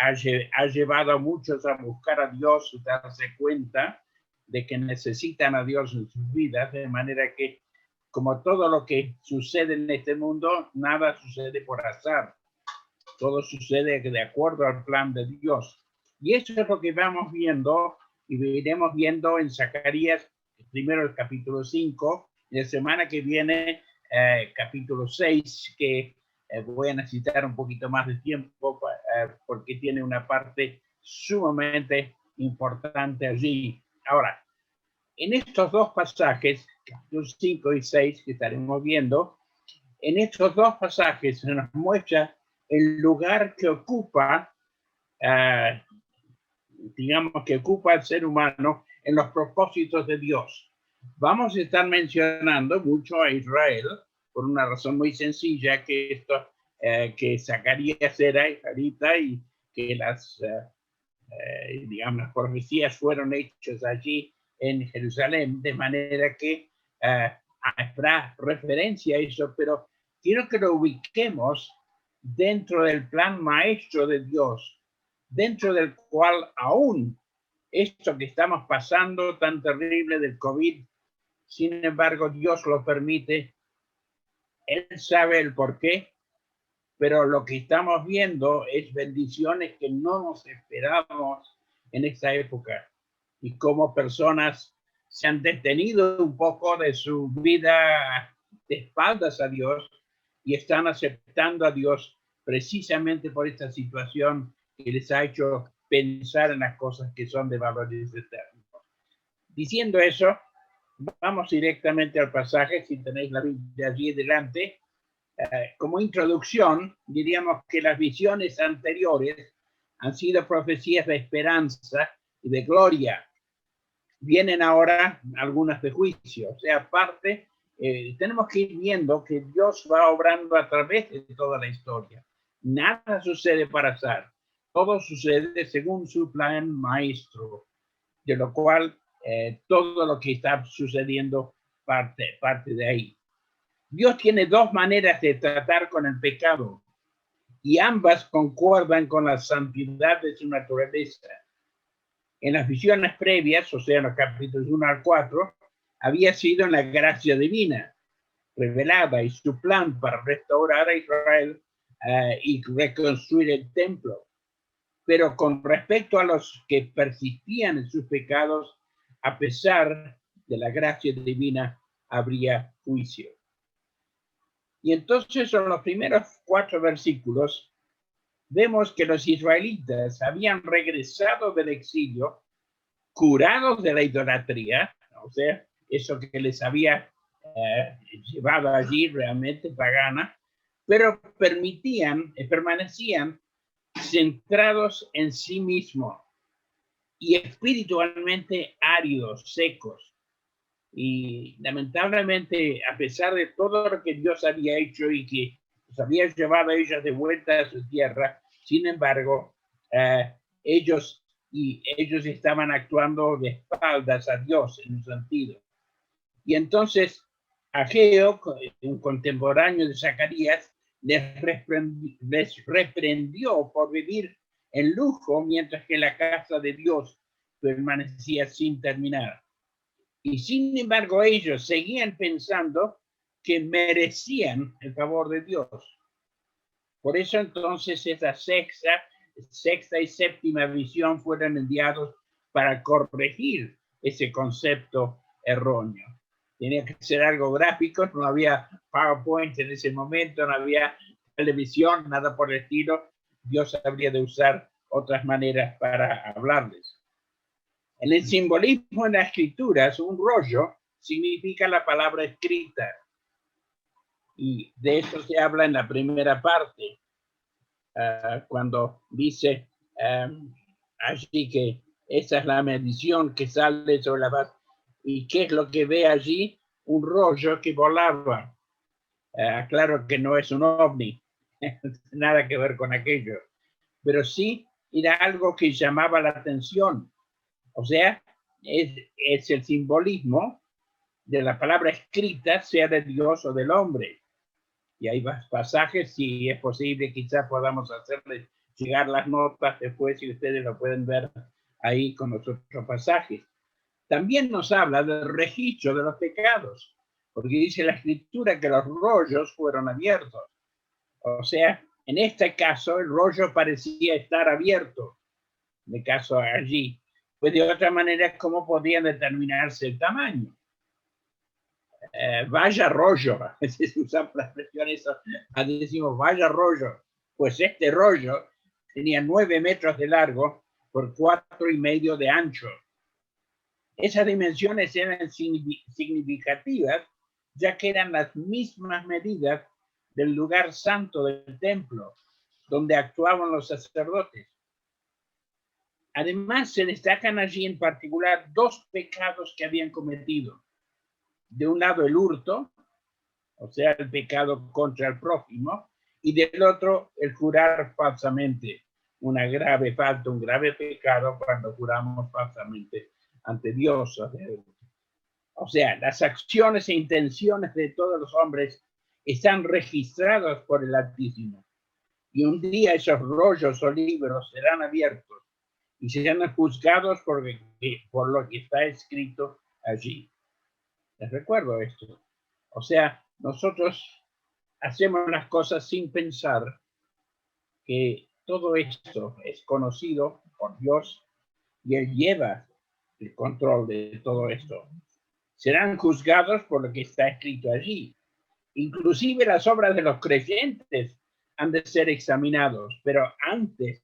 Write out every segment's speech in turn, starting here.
ha llevado a muchos a buscar a Dios y darse cuenta de que necesitan a Dios en sus vidas, de manera que, como todo lo que sucede en este mundo, nada sucede por azar. Todo sucede de acuerdo al plan de Dios. Y eso es lo que vamos viendo y iremos viendo en Zacarías, primero el capítulo 5, y la semana que viene capítulo 6, que voy a necesitar un poquito más de tiempo porque tiene una parte sumamente importante allí. Ahora, en estos dos pasajes, capítulos 5 y 6 que estaremos viendo, en estos dos pasajes se nos muestra el lugar que ocupa, digamos, que ocupa el ser humano en los propósitos de Dios. Vamos a estar mencionando mucho a Israel por una razón muy sencilla, que esto que Zacarías era israelita y que digamos, las profecías fueron hechas allí en Jerusalén, de manera que habrá referencia a eso, pero quiero que lo ubiquemos dentro del plan maestro de Dios, dentro del cual aún esto que estamos pasando tan terrible del COVID, sin embargo, Dios lo permite. Él sabe el porqué, pero lo que estamos viendo es bendiciones que no nos esperábamos en esta época. Y como personas se han detenido un poco de su vida de espaldas a Dios y están aceptando a Dios precisamente por esta situación que les ha hecho pensar en las cosas que son de valores eternos. Diciendo eso, vamos directamente al pasaje, si tenéis la Biblia allí delante. Como introducción, diríamos que las visiones anteriores han sido profecías de esperanza y de gloria. Vienen ahora algunas de juicio. O sea, aparte, tenemos que ir viendo que Dios va obrando a través de toda la historia. Nada sucede para azar. Todo sucede según su plan maestro, de lo cual todo lo que está sucediendo parte de ahí. Dios tiene dos maneras de tratar con el pecado y ambas concuerdan con la santidad de su naturaleza. En las visiones previas, o sea, en los capítulos 1 al 4, había sido en la gracia divina revelada y su plan para restaurar a Israel y reconstruir el templo. Pero con respecto a los que persistían en sus pecados, a pesar de la gracia divina, habría juicio. Y entonces en los primeros 4 versículos vemos que los israelitas habían regresado del exilio, curados de la idolatría, o sea, eso que les había llevado allí realmente pagana, pero permanecían centrados en sí mismos y espiritualmente áridos, secos. Y lamentablemente, a pesar de todo lo que Dios había hecho y que los había llevado a ellos de vuelta a su tierra, sin embargo, ellos estaban actuando de espaldas a Dios en un sentido. Y entonces Ageo, un contemporáneo de Zacarías, les reprendió por vivir en lujo mientras que la casa de Dios permanecía sin terminar. Y sin embargo ellos seguían pensando que merecían el favor de Dios. Por eso entonces esa sexta y séptima visión fueron enviados para corregir ese concepto erróneo. Tenía que ser algo gráfico, no había PowerPoint en ese momento, no había televisión, nada por el estilo. Dios habría de usar otras maneras para hablarles. En el simbolismo en las escrituras, un rollo significa la palabra escrita. Y de eso se habla en la primera parte, cuando dice allí que esa es la medición que sale sobre la base. ¿Y qué es lo que ve allí? Un rollo que volaba. Claro que no es un ovni, nada que ver con aquello, pero sí era algo que llamaba la atención. O sea, es el simbolismo de la palabra escrita, sea de Dios o del hombre. Y hay pasajes, si es posible, quizás podamos hacerles llegar las notas después y ustedes lo pueden ver ahí con los otros pasajes. También nos habla del registro de los pecados, porque dice la Escritura que los rollos fueron abiertos. O sea, en este caso el rollo parecía estar abierto, de caso allí. Pues de otra manera, ¿cómo podía determinarse el tamaño? Vaya rollo, a veces usamos la expresión eso, decimos vaya rollo, pues este rollo tenía 9 metros de largo por 4,5 de ancho. Esas dimensiones eran significativas, ya que eran las mismas medidas del lugar santo del templo, donde actuaban los sacerdotes. Además, se destacan allí en particular 2 pecados que habían cometido. De un lado el hurto, o sea, el pecado contra el prójimo, y del otro el jurar falsamente, una grave falta, un grave pecado cuando juramos falsamente ante Dios. O sea, las acciones e intenciones de todos los hombres están registradas por el Altísimo. Y un día esos rollos o libros serán abiertos y serán juzgados por lo que está escrito allí. Les recuerdo esto. O sea, nosotros hacemos las cosas sin pensar que todo esto es conocido por Dios y Él lleva el control de todo esto. Serán juzgados por lo que está escrito allí. Inclusive las obras de los creyentes han de ser examinados, pero antes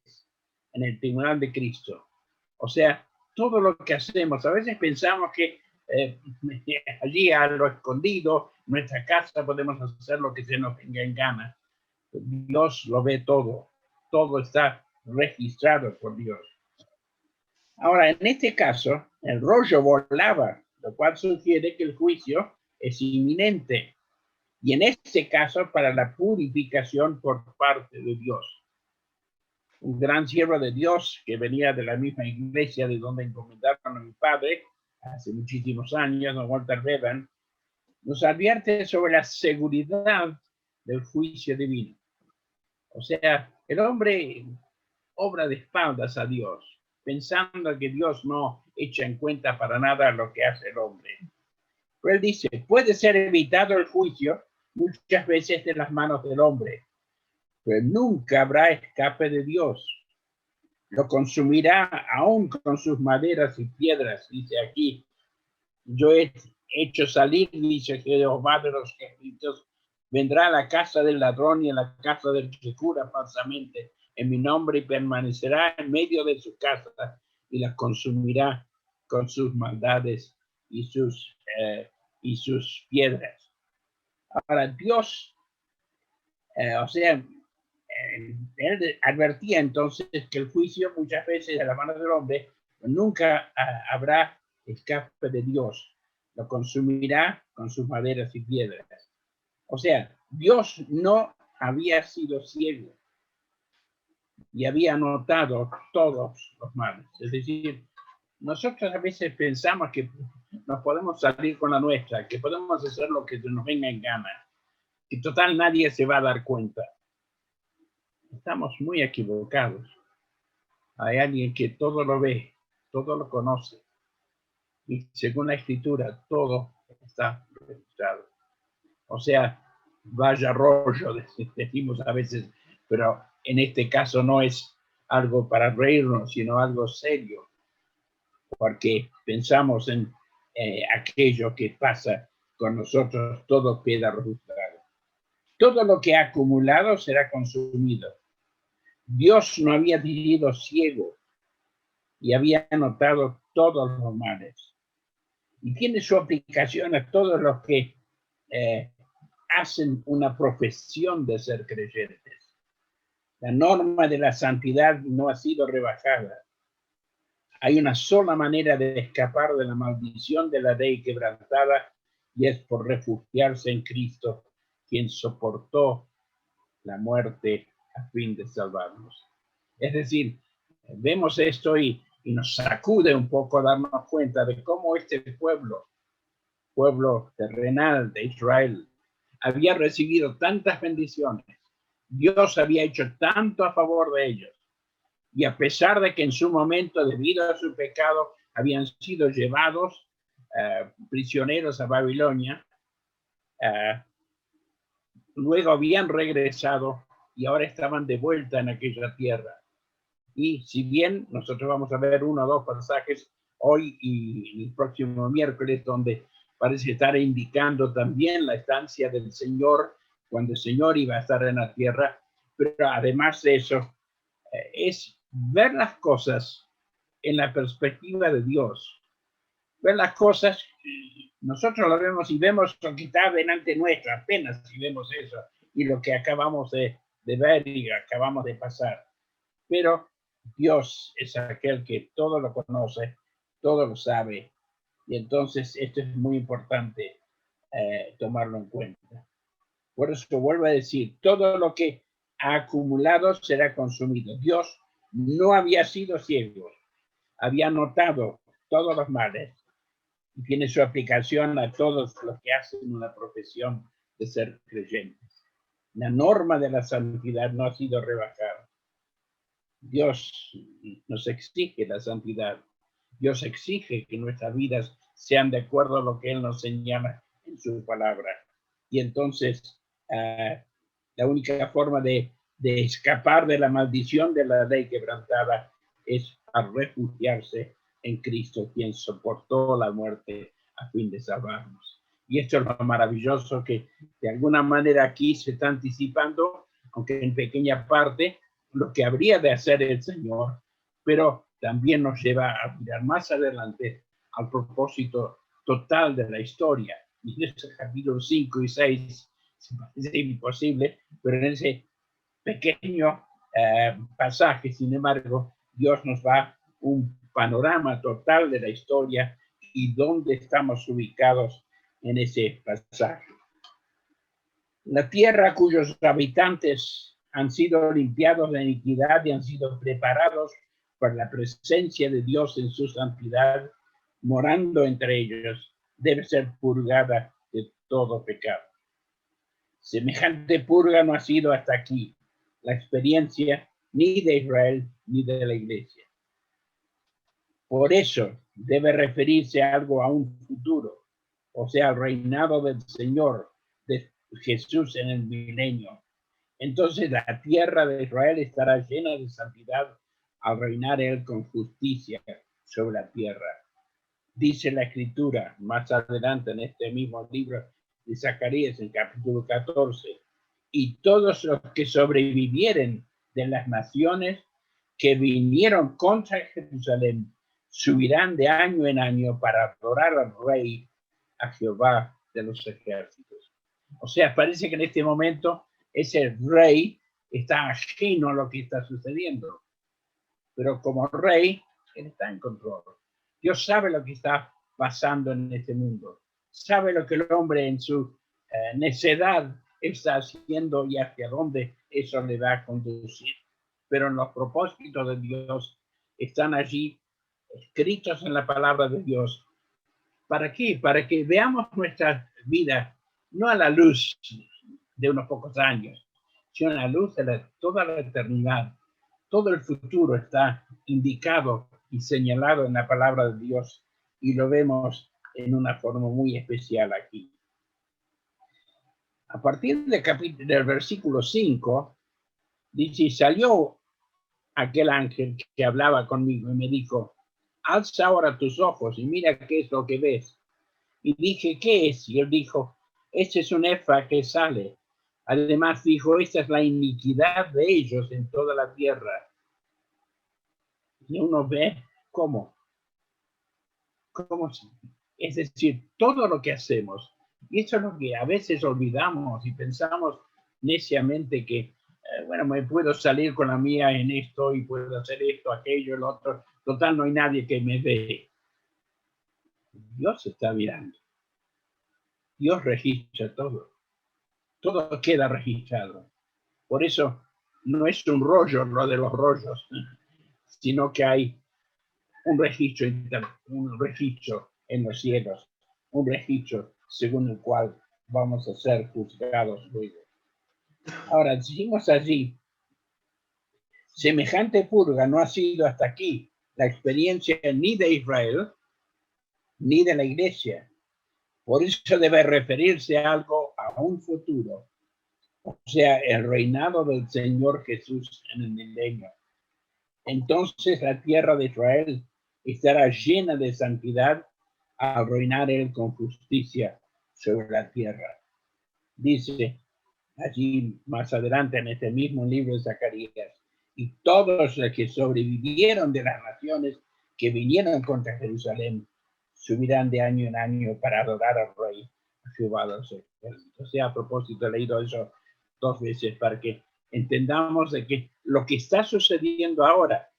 en el tribunal de Cristo. O sea, todo lo que hacemos, a veces pensamos que allí a lo escondido, en nuestra casa podemos hacer lo que se nos venga en gana. Dios lo ve todo, todo está registrado por Dios. Ahora, en este caso, el rollo volaba, lo cual sugiere que el juicio es inminente. Y en este caso, para la purificación por parte de Dios. Un gran siervo de Dios que venía de la misma iglesia de donde encomendaron a mi padre hace muchísimos años, don Walter Bevan, nos advierte sobre la seguridad del juicio divino. O sea, el hombre obra de espaldas a Dios, pensando que Dios no echa en cuenta para nada lo que hace el hombre. Pero él dice, puede ser evitado el juicio muchas veces de las manos del hombre, pero nunca habrá escape de Dios. Lo consumirá aún con sus maderas y piedras, dice aquí. Yo he hecho salir, dice Jehová de los ejércitos, vendrá a la casa del ladrón y a la casa del que jura falsamente en mi nombre y permanecerá en medio de su casa y la consumirá con sus maldades y sus piedras. Ahora Dios, o sea, él advertía entonces que el juicio muchas veces de la mano del hombre nunca habrá escape de Dios, lo consumirá con sus maderas y piedras. O sea, Dios no había sido ciego y había notado todos los males. Es decir, nosotros a veces pensamos que nos podemos salir con la nuestra, que podemos hacer lo que nos venga en gana, que total nadie se va a dar cuenta. Estamos muy equivocados. Hay alguien que todo lo ve, todo lo conoce. Y según la Escritura, todo está registrado. O sea, vaya rollo, decimos a veces, pero en este caso no es algo para reírnos, sino algo serio. Porque pensamos en aquello que pasa con nosotros, todo queda registrado. Todo lo que ha acumulado será consumido. Dios no había sido ciego y había notado todos los males. Y tiene su aplicación a todos los que hacen una profesión de ser creyentes. La norma de la santidad no ha sido rebajada. Hay una sola manera de escapar de la maldición de la ley quebrantada y es por refugiarse en Cristo, quien soportó la muerte a fin de salvarnos. Es decir, vemos esto y nos sacude un poco darnos cuenta de cómo este pueblo terrenal de Israel, había recibido tantas bendiciones. Dios había hecho tanto a favor de ellos, Y a pesar de que en su momento, debido a su pecado, habían sido llevados prisioneros a Babilonia, luego habían regresado y ahora estaban de vuelta en aquella tierra. Y si bien nosotros vamos a ver uno o dos pasajes hoy y el próximo miércoles donde parece estar indicando también la estancia del Señor cuando el Señor iba a estar en la tierra, pero además de eso, es ver las cosas en la perspectiva de Dios. Ver las cosas, nosotros lo vemos y vemos lo que está delante nuestra, apenas si vemos eso, y lo que acabamos de ver y acabamos de pasar. Pero Dios es aquel que todo lo conoce, todo lo sabe, y entonces esto es muy importante tomarlo en cuenta. Por eso vuelvo a decir, todo lo que ha acumulado será consumido. Dios no había sido ciego, había notado todos los males y tiene su aplicación a todos los que hacen una profesión de ser creyentes. La norma de la santidad no ha sido rebajada. Dios nos exige la santidad. Dios exige que nuestras vidas sean de acuerdo a lo que Él nos señala en su palabra. Y entonces, la única forma de escapar de la maldición de la ley quebrantada es a refugiarse en Cristo, quien soportó la muerte a fin de salvarnos. Y esto es lo maravilloso que de alguna manera aquí se está anticipando, aunque en pequeña parte, lo que habría de hacer el Señor, pero también nos lleva a mirar más adelante al propósito total de la historia. Y en estos capítulos 5 y 6 se parece imposible, pero en ese pequeño pasaje, sin embargo, Dios nos da un panorama total de la historia y dónde estamos ubicados en ese pasaje. La tierra cuyos habitantes han sido limpiados de iniquidad y han sido preparados por la presencia de Dios en su santidad, morando entre ellos, debe ser purgada de todo pecado. Semejante purga no ha sido hasta aquí la experiencia ni de Israel ni de la Iglesia. Por eso debe referirse algo a un futuro, o sea, al reinado del Señor, de Jesús en el milenio. Entonces la tierra de Israel estará llena de santidad al reinar Él con justicia sobre la tierra. Dice la Escritura más adelante en este mismo libro de Zacarías, en capítulo 14, y todos los que sobrevivieren de las naciones que vinieron contra Jerusalén subirán de año en año para adorar al Rey, a Jehová de los ejércitos. O sea, parece que en este momento ese Rey está ajeno a lo que está sucediendo, pero como Rey, Él está en control. Dios sabe lo que está pasando en este mundo, sabe lo que el hombre en su necedad está haciendo y hacia dónde eso le va a conducir. Pero en los propósitos de Dios están allí escritos en la palabra de Dios. ¿Para qué? Para que veamos nuestra vida no a la luz de unos pocos años, sino a la luz de toda la eternidad. Todo el futuro está indicado y señalado en la palabra de Dios y lo vemos en una forma muy especial aquí. A partir del versículo 5, dice, salió aquel ángel que hablaba conmigo y me dijo, alza ahora tus ojos y mira qué es lo que ves. Y dije, ¿qué es? Y él dijo, este es un efa que sale. Además dijo, esta es la iniquidad de ellos en toda la tierra. Y uno ve cómo es decir, todo lo que hacemos. Y eso es lo que a veces olvidamos y pensamos neciamente que, bueno, me puedo salir con la mía en esto y puedo hacer esto, aquello, el otro. Total, no hay nadie que me ve. Dios está mirando. Dios registra todo. Todo queda registrado. Por eso no es un rollo lo de los rollos, sino que hay un registro en los cielos, un registro según el cual vamos a ser juzgados luego. Ahora, seguimos allí. Semejante purga no ha sido hasta aquí la experiencia ni de Israel ni de la iglesia. Por eso debe referirse a algo a un futuro, o sea, el reinado del Señor Jesús en el milenio. Entonces la tierra de Israel estará llena de santidad al reinar él con justicia sobre la tierra. Dice allí más adelante en este mismo libro de Zacarías, y todos los que sobrevivieron de las naciones que vinieron contra Jerusalén subirán de año en año para adorar al Rey Jehová de los ejércitos. O sea, a propósito, he leído eso 2 veces para que entendamos de que lo que está sucediendo ahora,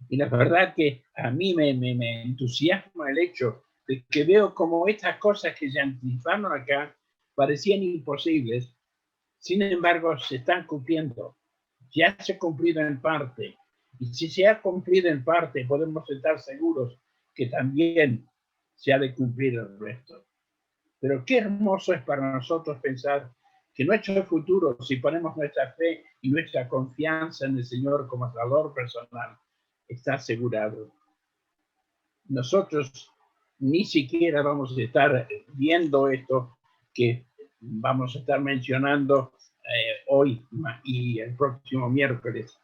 y la verdad que a mí me entusiasma el hecho de que veo como estas cosas que se anticiparon acá parecían imposibles, sin embargo se están cumpliendo. Ya se ha cumplido en parte. Y si se ha cumplido en parte, podemos estar seguros que también se ha de cumplir el resto. Pero qué hermoso es para nosotros pensar que nuestro futuro, si ponemos nuestra fe y nuestra confianza en el Señor como Salvador personal, está asegurado. Nosotros ni siquiera vamos a estar viendo esto que vamos a estar mencionando hoy y el próximo miércoles.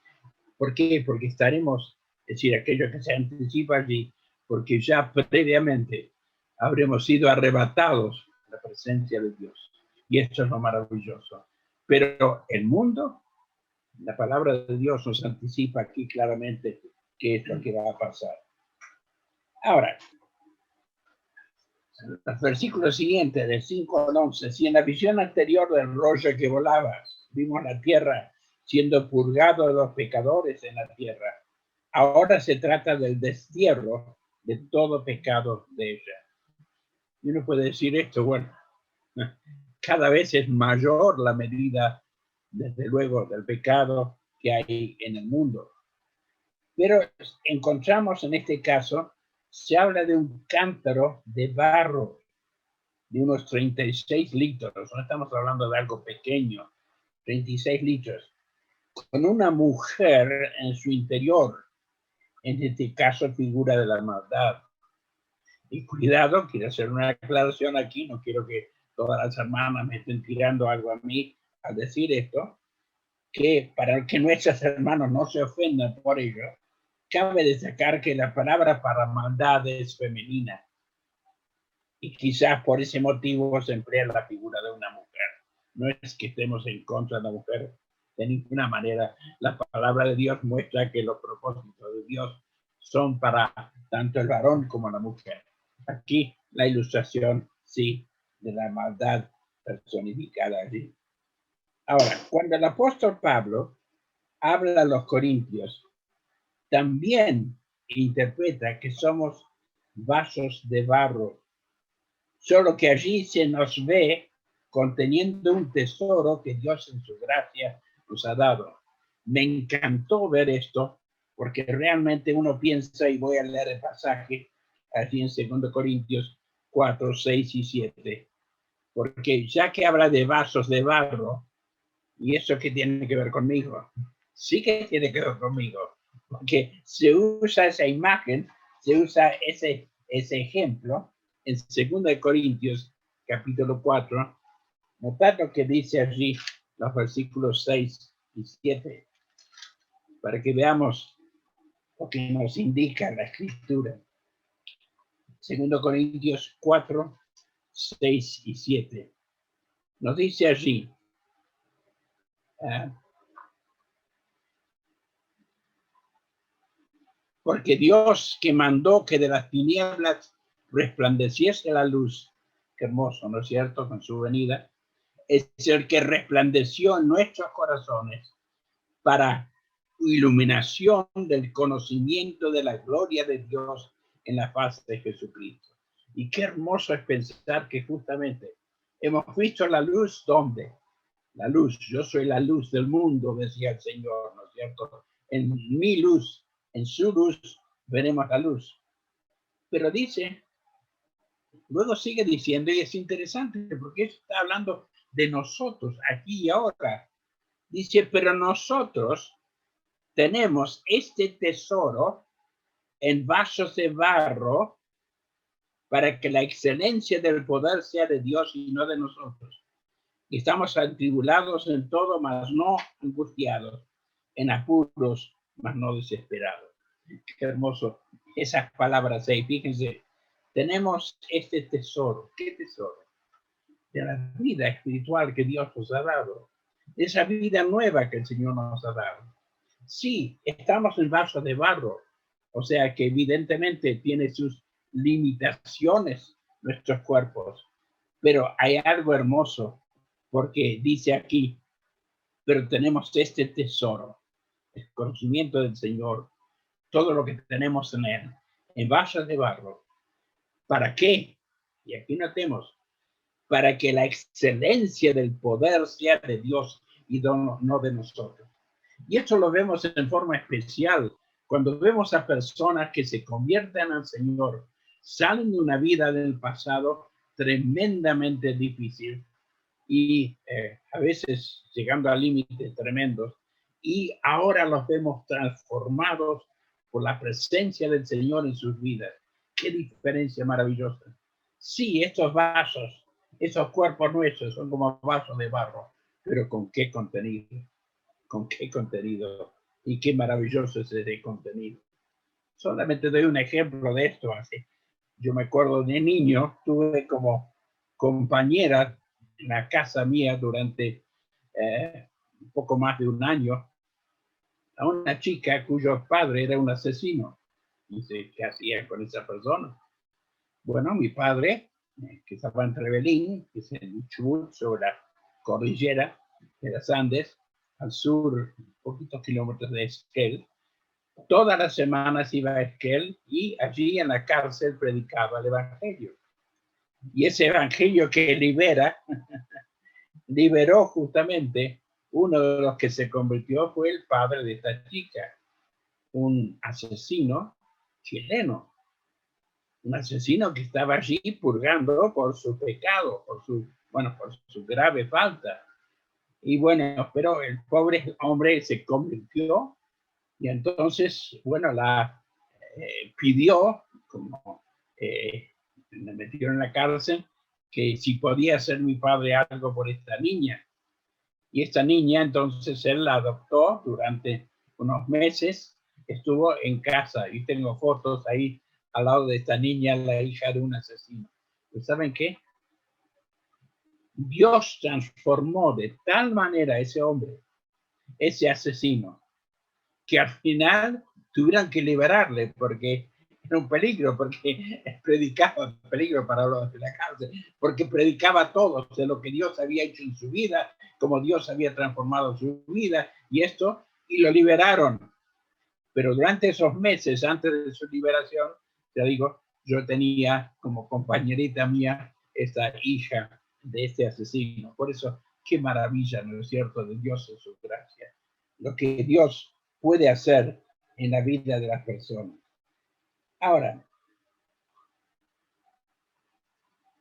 ¿Por qué? Porque estaremos, es decir, aquello que se anticipa allí, porque ya previamente habremos sido arrebatados de la presencia de Dios. Y esto es lo maravilloso. Pero el mundo, la palabra de Dios nos anticipa aquí claramente qué es lo que va a pasar. Ahora, los versículos siguientes, del 5 al 11, si en la visión anterior del rollo que volaba, vimos la tierra siendo purgado de los pecadores en la tierra, ahora se trata del destierro de todo pecado de ella. Y uno puede decir esto, bueno, cada vez es mayor la medida, desde luego, del pecado que hay en el mundo. Pero encontramos en este caso, se habla de un cántaro de barro de unos 36 litros, no estamos hablando de algo pequeño, 36 litros, con una mujer en su interior, en este caso figura de la maldad. Y cuidado, quiero hacer una aclaración aquí, no quiero que todas las hermanas me estén tirando algo a mí al decir esto, que para que nuestros hermanos no se ofendan por ello, cabe destacar que la palabra para maldad es femenina. Y quizás por ese motivo se emplea la figura de una mujer. No es que estemos en contra de la mujer de ninguna manera. La palabra de Dios muestra que los propósitos de Dios son para tanto el varón como la mujer. Aquí la ilustración, sí, de la maldad personificada allí. Ahora, cuando el apóstol Pablo habla a los corintios, también interpreta que somos vasos de barro, solo que allí se nos ve conteniendo un tesoro que Dios en su gracia nos ha dado. Me encantó ver esto porque realmente uno piensa, y voy a leer el pasaje allí en 2 Corintios 4, 6 y 7, porque ya que habla de vasos de barro, ¿y eso qué tiene que ver conmigo? Sí que tiene que ver conmigo, porque se usa esa imagen, se usa ese ejemplo en 2 Corintios capítulo 4, notad lo que dice allí los versículos 6 y 7, para que veamos lo que nos indica la escritura. 2 Corintios 4, 6 y 7. Nos dice allí, porque Dios que mandó que de las tinieblas resplandeciese la luz, qué hermoso, ¿no es cierto?, con su venida, es el que resplandeció en nuestros corazones para iluminación del conocimiento de la gloria de Dios en la faz de Jesucristo. Y qué hermoso es pensar que justamente hemos visto la luz, ¿dónde? La luz, yo soy la luz del mundo, decía el Señor, ¿no es cierto? En mi luz, en su luz, veremos la luz. Pero dice, luego sigue diciendo, y es interesante porque está hablando de nosotros aquí y ahora. Dice, pero nosotros tenemos este tesoro en vasos de barro para que la excelencia del poder sea de Dios y no de nosotros. Y estamos atribulados en todo, mas no angustiados, en apuros, mas no desesperados. Qué hermoso esas palabras ahí. Fíjense, tenemos este tesoro. ¿Qué tesoro? De la vida espiritual que Dios nos ha dado. Esa vida nueva que el Señor nos ha dado. Sí, estamos en vasos de barro, o sea que evidentemente tiene sus limitaciones nuestros cuerpos, pero hay algo hermoso, porque dice aquí, pero tenemos este tesoro, el conocimiento del Señor, todo lo que tenemos en vasos de barro. ¿Para qué? Y aquí notemos, para que la excelencia del poder sea de Dios y no de nosotros. Y esto lo vemos en forma especial cuando vemos a personas que se convierten al Señor, salen de una vida del pasado tremendamente difícil y a veces llegando a límites tremendos, y ahora los vemos transformados por la presencia del Señor en sus vidas. Qué diferencia maravillosa. Sí, estos vasos, esos cuerpos nuestros son como vasos de barro, pero ¿con qué contenido? ¿Con qué contenido? Y qué maravilloso es ese contenido. Solamente doy un ejemplo de esto. Así. Yo me acuerdo de niño, tuve como compañera en la casa mía durante un poco más de un año a una chica cuyo padre era un asesino. Dice, ¿qué hacía con esa persona? Bueno, mi padre, que estaba en Trevelín, que es en Chubut, sobre la cordillera de los Andes, al sur, poquitos kilómetros de Esquel. Todas las semanas iba a Esquel y allí en la cárcel predicaba el Evangelio. Y ese Evangelio que liberó justamente uno de los que se convirtió fue el padre de esta chica, un asesino chileno, un asesino que estaba allí purgando por su pecado, por su grave falta. Y bueno, pero el pobre hombre se convirtió y entonces, bueno, pidió, como me metieron en la cárcel, que si podía hacer mi padre algo por esta niña. Y esta niña, entonces, él la adoptó durante unos meses, estuvo en casa y tengo fotos ahí al lado de esta niña, la hija de un asesino. ¿Y saben qué? Dios transformó de tal manera a ese hombre, ese asesino, que al final tuvieron que liberarle porque era un peligro, porque predicaba peligro para los de la cárcel, porque predicaba todo de lo que Dios había hecho en su vida, como Dios había transformado su vida y lo liberaron. Pero durante esos meses, antes de su liberación, te digo, yo tenía como compañerita mía esta hija de este asesino. Por eso, qué maravilla, ¿no es cierto?, de Dios en su gracia. Lo que Dios puede hacer en la vida de las personas. Ahora,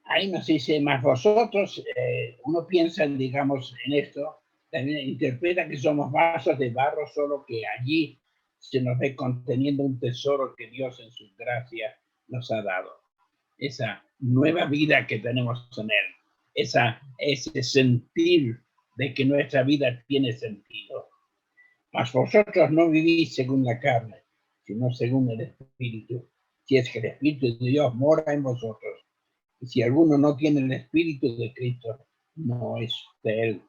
ahí nos dice, más vosotros, uno piensa, digamos, en esto, también interpreta que somos vasos de barro, solo que allí se nos ve conteniendo un tesoro que Dios en su gracia nos ha dado. Esa nueva vida que tenemos en Él, ese sentir de que nuestra vida tiene sentido. Mas vosotros no vivís según la carne, sino según el Espíritu, si es que el Espíritu de Dios mora en vosotros. Y si alguno no tiene el Espíritu de Cristo, no es de Él.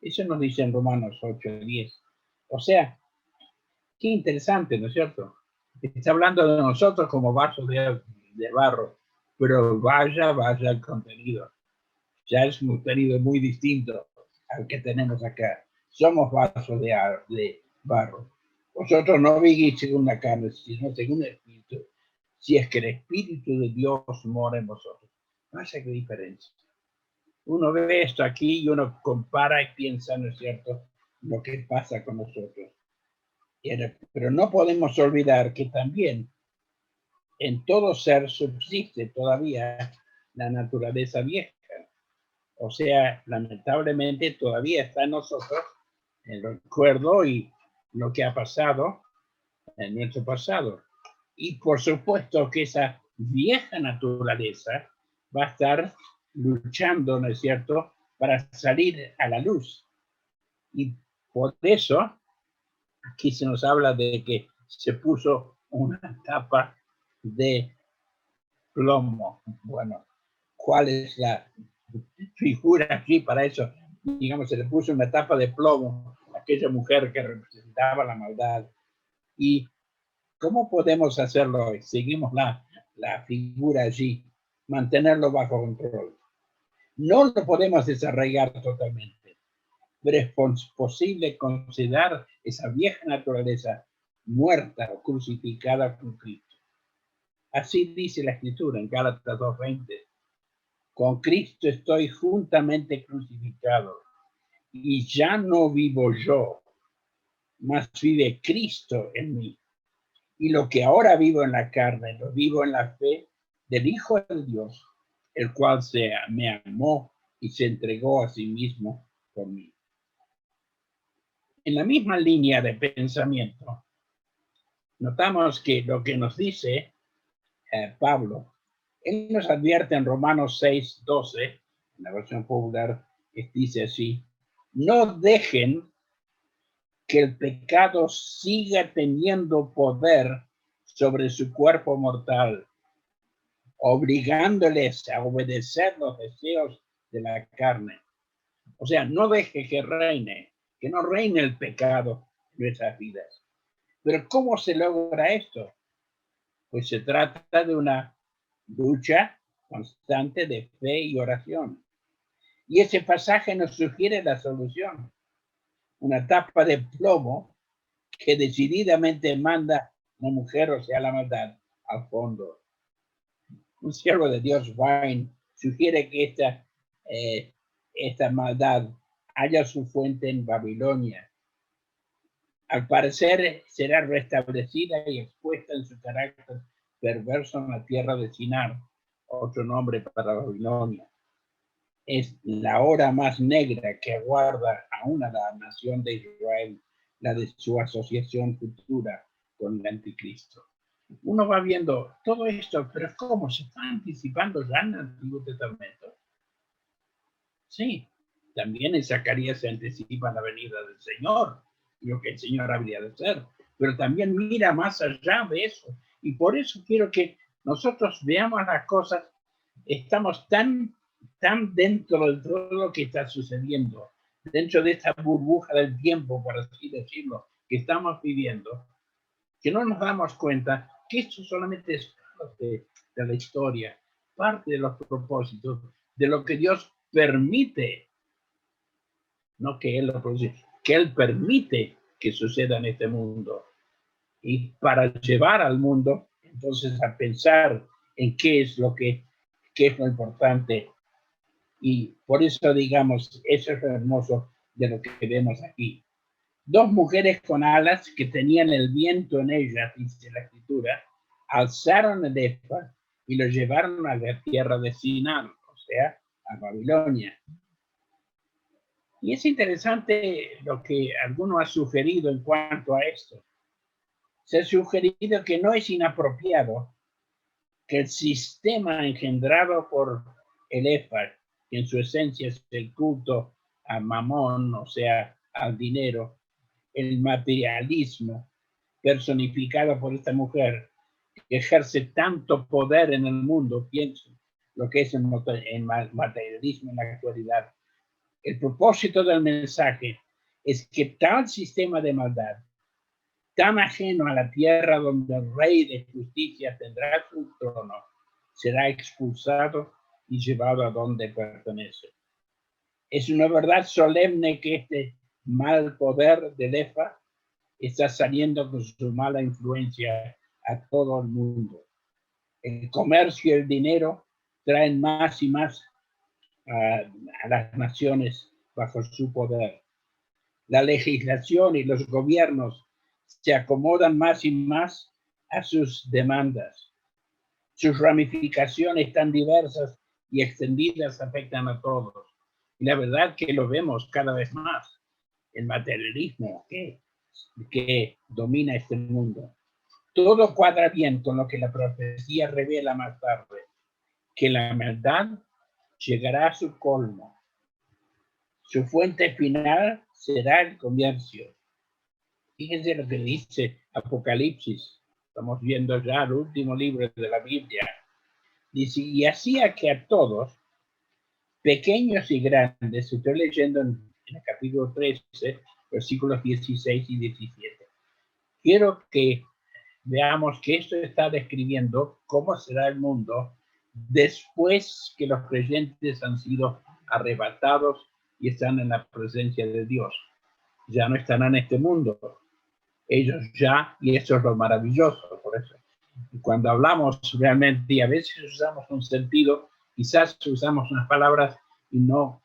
Eso nos dice en Romanos 8:10. O sea, qué interesante, ¿no es cierto? Está hablando de nosotros como vasos de barro, pero vaya el contenido. Ya es un contenido muy distinto al que tenemos acá. Somos vasos de barro. Vosotros no vivís según la carne, sino según el Espíritu, si es que el Espíritu de Dios mora en vosotros. Vaya qué diferencia. Uno ve esto aquí y uno compara y piensa, ¿no es cierto?, lo que pasa con nosotros. Pero no podemos olvidar que también en todo ser subsiste todavía la naturaleza vieja. O sea, lamentablemente todavía está en nosotros el recuerdo y lo que ha pasado en nuestro pasado. Y por supuesto que esa vieja naturaleza va a estar luchando, ¿no es cierto?, para salir a la luz. Y por eso aquí se nos habla de que se puso una tapa de plomo. Bueno, ¿cuál es la figura aquí para eso? Digamos, se le puso una tapa de plomo a aquella mujer que representaba la maldad. ¿Y cómo podemos hacerlo hoy? Seguimos la figura allí, mantenerlo bajo control. No lo podemos desarraigar totalmente, pero es posible considerar esa vieja naturaleza muerta o crucificada con Cristo. Así dice la Escritura en Gálatas 2:20. Con Cristo estoy juntamente crucificado, y ya no vivo yo, mas vive Cristo en mí. Y lo que ahora vivo en la carne, lo vivo en la fe del Hijo de Dios, el cual me amó y se entregó a sí mismo por mí. En la misma línea de pensamiento, notamos que lo que nos dice Pablo, él nos advierte en Romanos 6:12, en la versión popular, dice así: no dejen que el pecado siga teniendo poder sobre su cuerpo mortal, obligándoles a obedecer los deseos de la carne. O sea, no deje que no reine el pecado en nuestras vidas. Pero ¿cómo se logra esto? Pues se trata de una lucha constante de fe y oración. Y ese pasaje nos sugiere la solución: una tapa de plomo que decididamente manda a la mujer, o sea, la maldad, al fondo. Un siervo de Dios, Vine, sugiere que esta maldad haya su fuente en Babilonia. Al parecer será restablecida y expuesta en su carácter perverso en la tierra de Sinar, otro nombre para Babilonia. Es la hora más negra que aguarda aún a la nación de Israel, la de su asociación futura con el anticristo. Uno va viendo todo esto, pero ¿cómo se está anticipando ya en el Antiguo Testamento? Sí, también en Zacarías se anticipa la venida del Señor, lo que el Señor habría de hacer, pero también mira más allá de eso. Y por eso quiero que nosotros veamos las cosas, estamos tan dentro de todo lo que está sucediendo, dentro de esta burbuja del tiempo, por así decirlo, que estamos viviendo, que no nos damos cuenta que esto solamente es parte de la historia, parte de los propósitos, de lo que Dios permite, no que Él lo produce, que Él permite que suceda en este mundo. Y para llevar al mundo, entonces, a pensar en qué es lo importante. Y por eso, digamos, eso es lo hermoso de lo que vemos aquí. Dos mujeres con alas que tenían el viento en ellas, dice la Escritura, alzaron el efa y lo llevaron a la tierra de Sinar, o sea, a Babilonia. Y es interesante lo que alguno ha sugerido en cuanto a esto. Se ha sugerido que no es inapropiado que el sistema engendrado por el efa, que en su esencia es el culto a Mamón, o sea, al dinero, el materialismo personificado por esta mujer, que ejerce tanto poder en el mundo, pienso lo que es el materialismo en la actualidad. El propósito del mensaje es que tal sistema de maldad, tan ajeno a la tierra donde el Rey de Justicia tendrá su trono, será expulsado y llevado a donde pertenece. Es una verdad solemne que este mal poder del efa está saliendo con su mala influencia a todo el mundo. El comercio y el dinero traen más y más a las naciones bajo su poder. La legislación y los gobiernos se acomodan más y más a sus demandas. Sus ramificaciones tan diversas y extendidas afectan a todos. Y la verdad que lo vemos cada vez más. El materialismo, que que domina este mundo. Todo cuadra bien con lo que la profecía revela más tarde, que la maldad llegará a su colmo. Su fuente final será el comercio. Fíjense lo que dice Apocalipsis. Estamos viendo ya el último libro de la Biblia. Dice, y hacía que a todos, pequeños y grandes, estoy leyendo en el capítulo 13, versículos 16 y 17. Quiero que veamos que esto está describiendo cómo será el mundo después que los creyentes han sido arrebatados y están en la presencia de Dios. Ya no estarán en este mundo. Ellos ya, y eso es lo maravilloso, por eso. Cuando hablamos realmente, y a veces usamos un sentido, quizás usamos unas palabras y no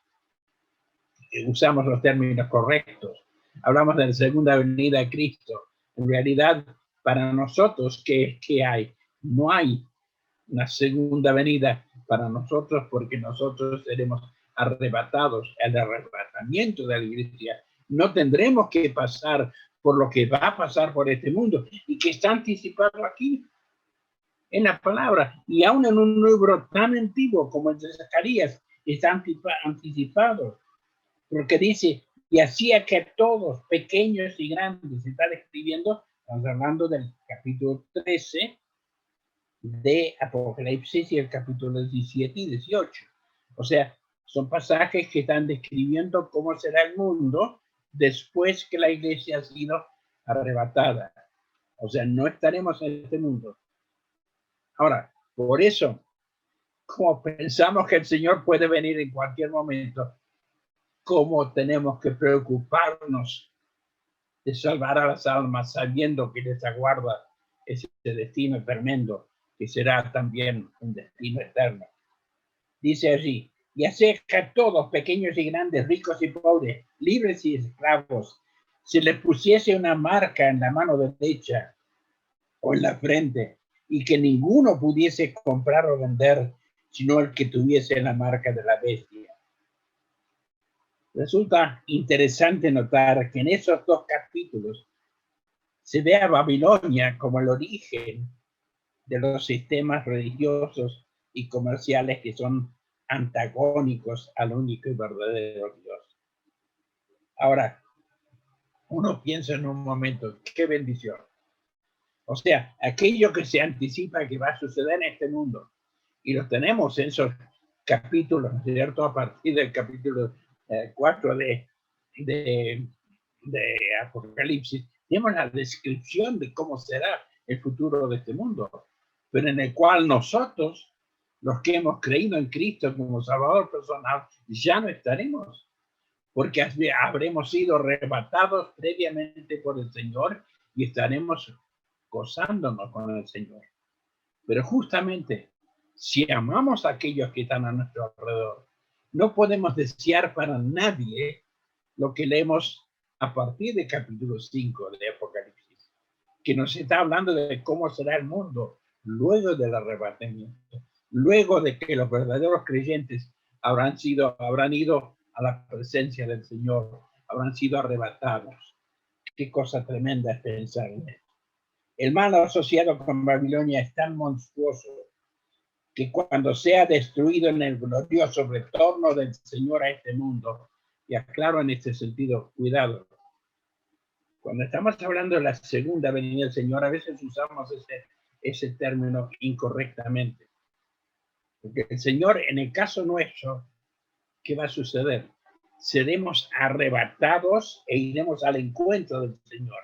usamos los términos correctos. Hablamos de la segunda venida de Cristo. En realidad, para nosotros, ¿qué hay? No hay una segunda venida para nosotros porque nosotros seremos arrebatados. El arrebatamiento de la iglesia. No tendremos que pasar por lo que va a pasar por este mundo y que está anticipado aquí en la palabra. Y aún en un libro tan antiguo como el de Zacarías está anticipado. Porque dice, y hacía que todos, pequeños y grandes, se está describiendo, estamos hablando del capítulo 13 de Apocalipsis y el capítulo 17 y 18. O sea, son pasajes que están describiendo cómo será el mundo después que la iglesia ha sido arrebatada. O sea, no estaremos en este mundo. Ahora, por eso, como pensamos que el Señor puede venir en cualquier momento, ¿cómo tenemos que preocuparnos de salvar a las almas sabiendo que les aguarda ese destino tremendo que será también un destino eterno? Dice allí, y hacer que a todos, pequeños y grandes, ricos y pobres, libres y esclavos, se les pusiese una marca en la mano derecha o en la frente, y que ninguno pudiese comprar o vender, sino el que tuviese la marca de la bestia. Resulta interesante notar que en esos dos capítulos se ve a Babilonia como el origen de los sistemas religiosos y comerciales que son antagónicos al único y verdadero Dios. Ahora, uno piensa en un momento, qué bendición. O sea, aquello que se anticipa que va a suceder en este mundo, y lo tenemos en esos capítulos, ¿cierto? A partir del capítulo 4 de Apocalipsis, tenemos la descripción de cómo será el futuro de este mundo, pero en el cual nosotros, los que hemos creído en Cristo como Salvador personal, ya no estaremos, porque habremos sido arrebatados previamente por el Señor y estaremos gozándonos con el Señor. Pero justamente, si amamos a aquellos que están a nuestro alrededor, no podemos desear para nadie lo que leemos a partir de capítulo 5 de Apocalipsis, que nos está hablando de cómo será el mundo luego del arrebatamiento, luego de que los verdaderos creyentes habrán ido a la presencia del Señor, habrán sido arrebatados. Qué cosa tremenda es pensar en esto. El mal asociado con Babilonia es tan monstruoso que cuando sea destruido en el glorioso retorno del Señor a este mundo, y aclaro en este sentido, cuidado, cuando estamos hablando de la segunda venida del Señor, a veces usamos ese término incorrectamente. Porque el Señor, en el caso nuestro, ¿qué va a suceder? Seremos arrebatados e iremos al encuentro del Señor.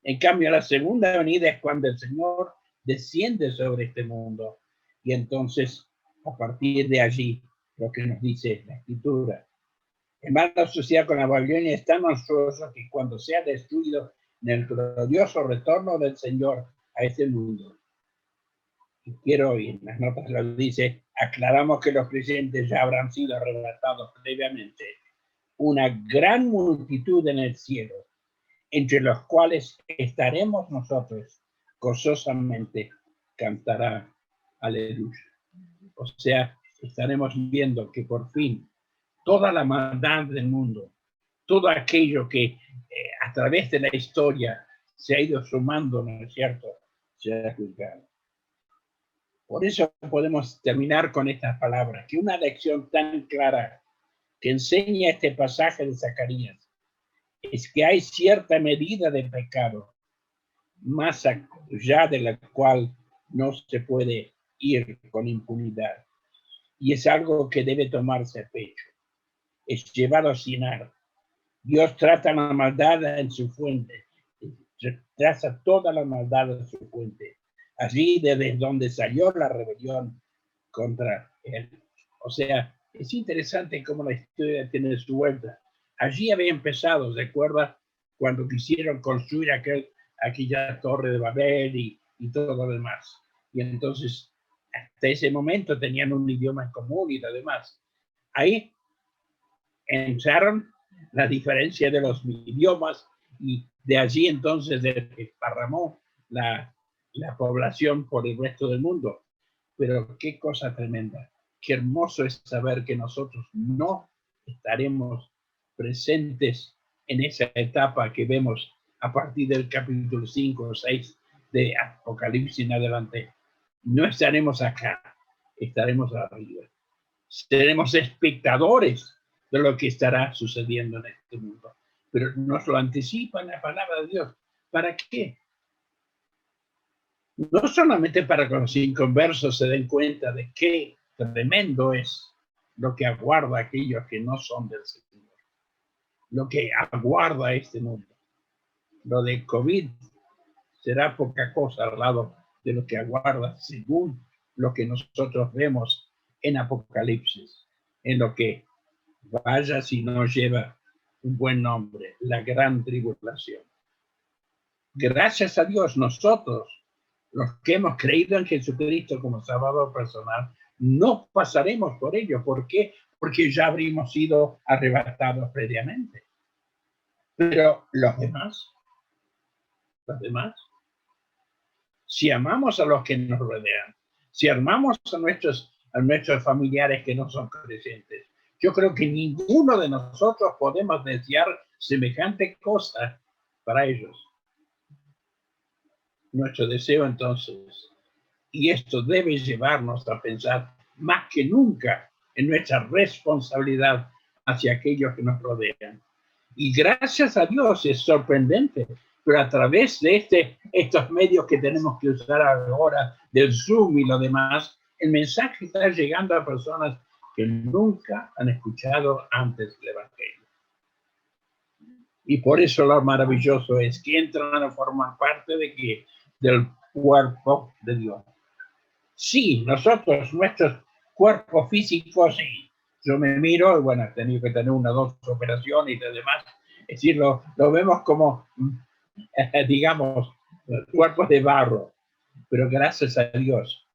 En cambio, la segunda venida es cuando el Señor desciende sobre este mundo. Y entonces, a partir de allí, lo que nos dice la Escritura. El mal asociado con la Babilonia es tan monstruoso que cuando sea destruido en el glorioso retorno del Señor a este mundo. Y quiero, y en las notas lo dice, aclaramos que los creyentes ya habrán sido arrebatados previamente. Una gran multitud en el cielo, entre los cuales estaremos nosotros, gozosamente cantará aleluya. O sea, estaremos viendo que por fin toda la maldad del mundo, todo aquello que a través de la historia se ha ido sumando, ¿no es cierto? Se ha juzgado. Por eso podemos terminar con estas palabras, que una lección tan clara que enseña este pasaje de Zacarías es que hay cierta medida de pecado, más allá de la cual no se puede ir con impunidad. Y es algo que debe tomarse a pecho, es llevado a cenar. Dios trata la maldad en su fuente, traza toda la maldad en su fuente, allí desde donde salió la rebelión contra él. O sea, es interesante cómo la historia tiene su vuelta. Allí había empezado, ¿recuerda? Cuando quisieron construir aquella torre de Babel y todo lo demás. Y entonces, hasta ese momento tenían un idioma en común y lo demás. Ahí entraron la diferencia de los idiomas y de allí entonces desparramó la población por el resto del mundo. Pero qué cosa tremenda, qué hermoso es saber que nosotros no estaremos presentes en esa etapa que vemos a partir del capítulo 5 o 6 de Apocalipsis en adelante. No estaremos acá, estaremos arriba. Seremos espectadores de lo que estará sucediendo en este mundo. Pero nos lo anticipa la palabra de Dios. ¿Para qué? No solamente para que los inconversos se den cuenta de qué tremendo es lo que aguarda a aquellos que no son del Señor, lo que aguarda este mundo. Lo de COVID será poca cosa al lado de lo que aguarda según lo que nosotros vemos en Apocalipsis, en lo que vaya si no lleva un buen nombre, la gran tribulación. Gracias a Dios, nosotros, los que hemos creído en Jesucristo como Salvador personal, no pasaremos por ello. ¿Por qué? Porque ya habríamos sido arrebatados previamente. Pero los demás, si amamos a los que nos rodean, si amamos a nuestros familiares que no son creyentes, yo creo que ninguno de nosotros podemos desear semejante cosa para ellos. Nuestro deseo entonces, y esto debe llevarnos a pensar más que nunca en nuestra responsabilidad hacia aquellos que nos rodean. Y gracias a Dios es sorprendente, pero a través de estos medios que tenemos que usar ahora, del Zoom y lo demás, el mensaje está llegando a personas que nunca han escuchado antes el Evangelio. Y por eso lo maravilloso es que entran a formar parte del cuerpo de Dios. Sí, nosotros, nuestros cuerpos físicos, sí. Yo me miro, y bueno, he tenido que tener 1 o 2 operaciones y demás. Es decir, lo vemos como, digamos, cuerpos de barro. Pero gracias a Dios,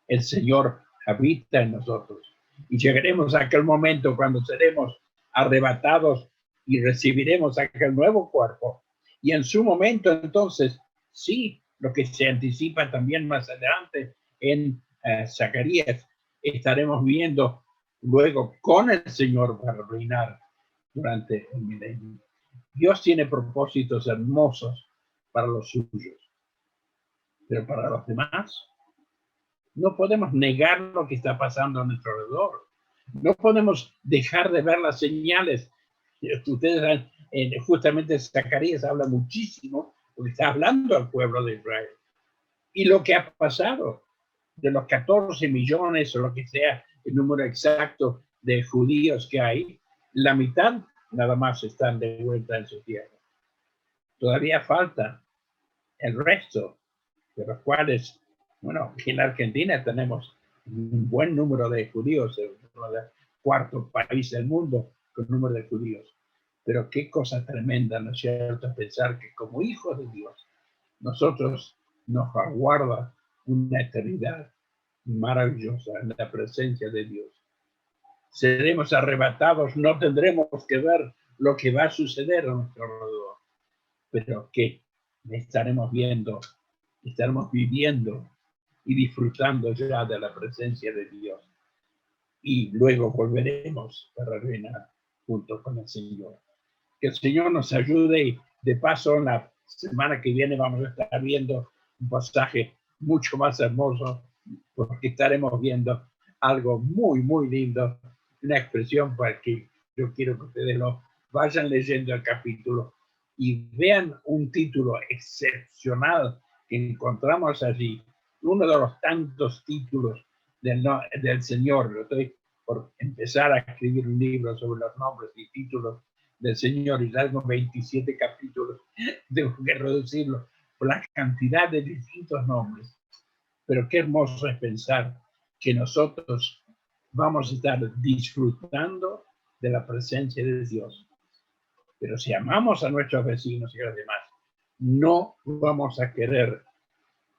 el Señor habita en nosotros. Y llegaremos a aquel momento cuando seremos arrebatados y recibiremos aquel nuevo cuerpo. Y en su momento, entonces, sí, lo que se anticipa también más adelante en Zacarías, estaremos viendo luego con el Señor para reinar durante el milenio. Dios tiene propósitos hermosos para los suyos, pero para los demás no podemos negar lo que está pasando a nuestro alrededor. No podemos dejar de ver las señales. Ustedes, justamente Zacarías habla muchísimo, porque está hablando al pueblo de Israel. Y lo que ha pasado, de los 14 millones o lo que sea el número exacto de judíos que hay, la mitad nada más están de vuelta en su tierra. Todavía falta el resto, de los cuales, bueno, en Argentina tenemos un buen número de judíos, el 4º país del mundo con número de judíos. Pero qué cosa tremenda, ¿no es cierto?, pensar que como hijos de Dios, nosotros nos aguarda una eternidad maravillosa en la presencia de Dios. Seremos arrebatados, no tendremos que ver lo que va a suceder a nuestro alrededor, pero que estaremos viendo, estaremos viviendo y disfrutando ya de la presencia de Dios. Y luego volveremos para reinar junto con el Señor. Que el Señor nos ayude y de paso la semana que viene vamos a estar viendo un pasaje mucho más hermoso porque estaremos viendo algo muy, muy lindo, una expresión para que yo quiero que ustedes lo vayan leyendo el capítulo y vean un título excepcional que encontramos allí, uno de los tantos títulos del Señor. Yo estoy por empezar a escribir un libro sobre los nombres y títulos del Señor y tengo 27 capítulos, tengo que reducirlo por la cantidad de distintos nombres. Pero qué hermoso es pensar que nosotros vamos a estar disfrutando de la presencia de Dios. Pero si amamos a nuestros vecinos y a los demás, no vamos a querer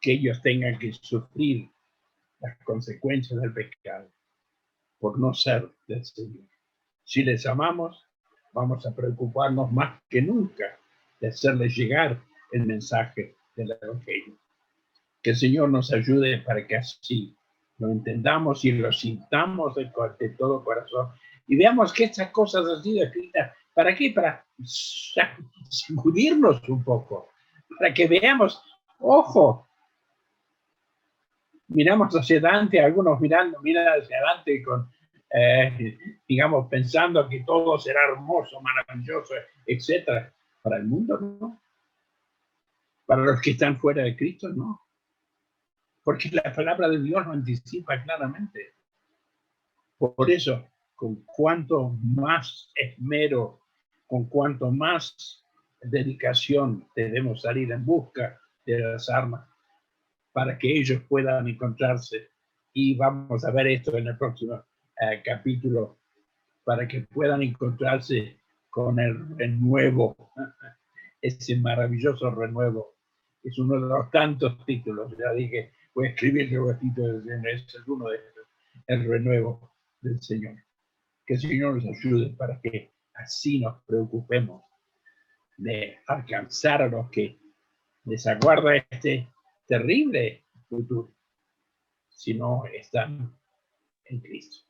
que ellos tengan que sufrir las consecuencias del pecado por no ser del Señor. Si les amamos, vamos a preocuparnos más que nunca de hacerles llegar el mensaje del Evangelio. Que el Señor nos ayude para que así lo entendamos y lo sintamos de todo corazón y veamos que estas cosas han sido escritas. ¿Para qué? Para sacudirnos un poco, para que veamos, ojo, miramos hacia adelante, algunos miran hacia adelante con, digamos, pensando que todo será hermoso, maravilloso, etc. Para el mundo, no. Para los que están fuera de Cristo, no. Porque la palabra de Dios lo anticipa claramente. Por eso, con cuanto más esmero, con cuanto más dedicación debemos salir en busca de las armas para que ellos puedan encontrarse. Y vamos a ver esto en el próximo capítulo, para que puedan encontrarse con el renuevo, ese maravilloso renuevo. Es uno de los tantos títulos, ya dije, voy a escribir el título, es uno de ellos, el renuevo del Señor. Que el Señor nos ayude para que así nos preocupemos de alcanzar a los que les aguarda este terrible futuro si no están en Cristo.